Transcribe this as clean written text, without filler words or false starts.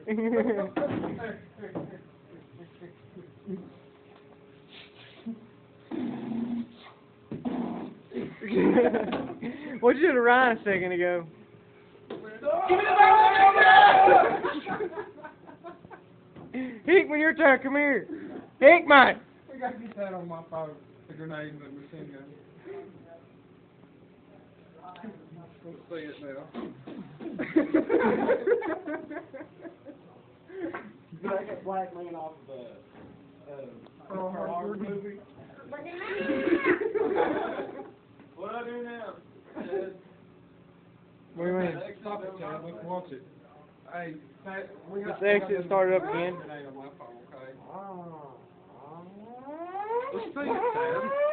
What'd you do to Ryan a second ago? Hickman, your turn. Come here. Hickman! We got to get that on my phone. The grenade and the machine gun. Let's see it now. That black man off the Pearl Harbor movie. What do I do now? What do you mean? Stop it, Chad. Let's watch it. Hey, Pat, we got This exit started up again. grenade on my phone, okay? Oh. Let's see it, Chad.